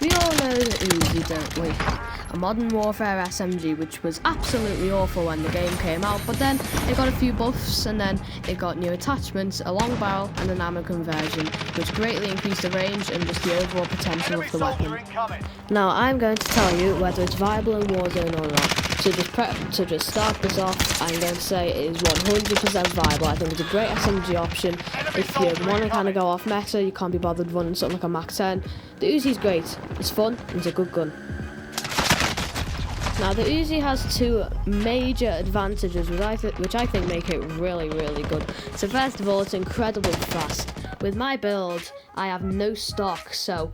We all know the Uzi, don't we? A Modern Warfare SMG, which was absolutely awful when the game came out, but then it got a few buffs, and then it got new attachments, a long barrel, and an ammo conversion, which greatly increased the range and just the overall potential of the weapon. Now, I'm going to tell you whether it's viable in Warzone or not. To just start this off, I'm going to say it is 100% viable. I think it's a great SMG option. If you want to kind of go off meta, you can't be bothered running something like a Mac 10. The Uzi's great. It's fun, and it's a good gun. Now, the Uzi has two major advantages, which I think make it really, really good. So first of all, it's incredibly fast. With my build, I have no stock, so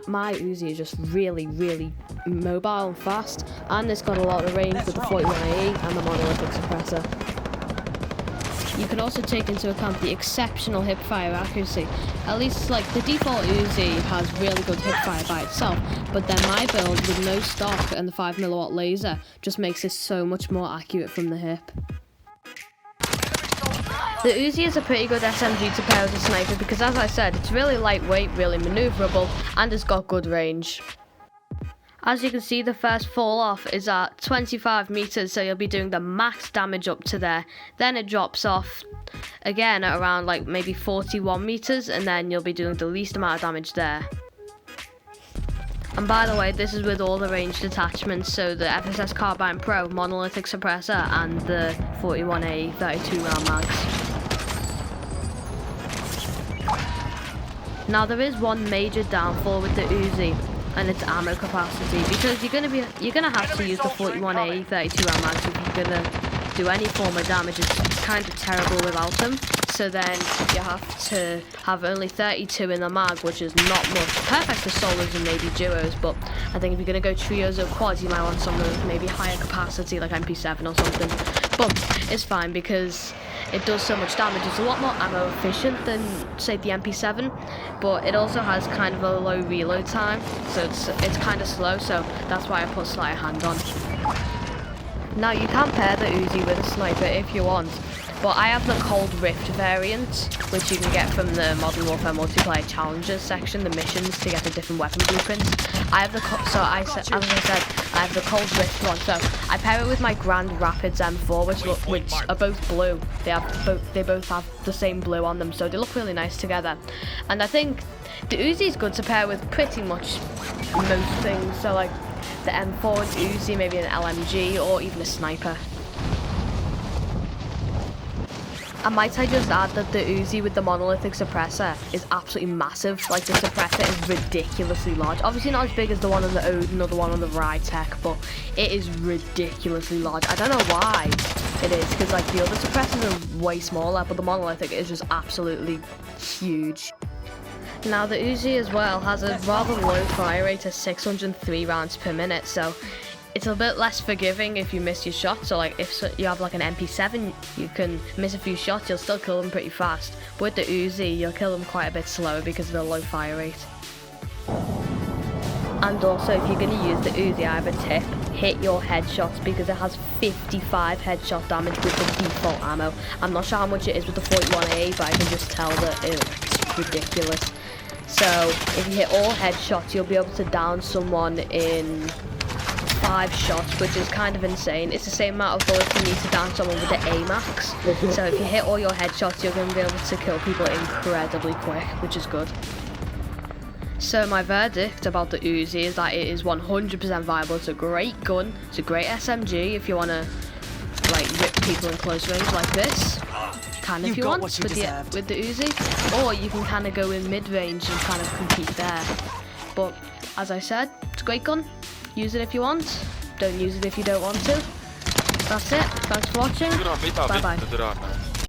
my Uzi is just really, really mobile and fast, and it's got a lot of range with the 41AE and the monolithic suppressor. You can also take into account the exceptional hipfire accuracy. At least, like, the default Uzi has really good hipfire by itself, but then my build with no stock and the 5mm laser just makes it so much more accurate from the hip. The Uzi is a pretty good SMG to pair with a sniper because, as I said, it's really lightweight, really manoeuvrable, and it's got good range. As you can see, the first fall off is at 25 meters, so you'll be doing the max damage up to there. Then it drops off again at around like maybe 41 meters, and then you'll be doing the least amount of damage there. And by the way, this is with all the ranged attachments, so the FSS Carbine Pro, monolithic suppressor, and the 41A 32 round mags. Now, there is one major downfall with the Uzi, and its ammo capacity, because you're gonna have to use the 41A 32 round mags if you're gonna do any form of damage. It's kind of terrible without them. So then you have to have only 32 in the mag, which is not much. Perfect for solos and maybe duos, but I think if you're gonna go trios or quads, you might want some with maybe higher capacity, like MP7 or something. But it's fine because it does so much damage. It's a lot more ammo efficient than, say, the MP7, but it also has kind of a low reload time, so it's kind of slow, so that's why I put sleight of hand on. Now, you can pair the Uzi with a sniper if you want, but I have the Cold Rift variant, which you can get from the Modern Warfare Multiplayer Challenges section, the missions to get the different weapon blueprints. I have the as I said, I have the Cold Rift one, so I pair it with my Grand Rapids M4, which are both blue. They both have the same blue on them, so they look really nice together. And I think the Uzi is good to pair with pretty much most things, so like the M4 and Uzi, maybe an LMG or even a sniper. And might I just add that the Uzi with the monolithic suppressor is absolutely massive. Like, the suppressor is ridiculously large. Obviously not as big as the one on the Odin or the one on the Rytec, but it is ridiculously large. I don't know why it is, because like the other suppressors are way smaller, but the monolithic is just absolutely huge. Now, the Uzi as well has a rather low fire rate of 603 rounds per minute, so it's a bit less forgiving if you miss your shot. So like if you have like an MP7, you can miss a few shots, you'll still kill them pretty fast. But with the Uzi, you'll kill them quite a bit slower because of the low fire rate. And also, if you're going to use the Uzi, I have a tip. Hit your headshots because it has 55 headshot damage with the default ammo. I'm not sure how much it is with the 41A, but I can just tell that it's ridiculous. So if you hit all headshots, you'll be able to down someone in 5 shots, which is kind of insane. It's the same amount of bullets you need to down someone with the AMAX. So if you hit all your headshots, you're going to be able to kill people incredibly quick, which is good. So my verdict about the Uzi is that it is 100% viable. It's a great gun. It's a great SMG if you want to like rip people in close range like this. Kind of if you want with the Uzi, or you can kind of go in mid-range and kind of compete there. But as I said, it's a great gun. Use it if you want, don't use it if you don't want to. That's it. Thanks for watching. Bye bye.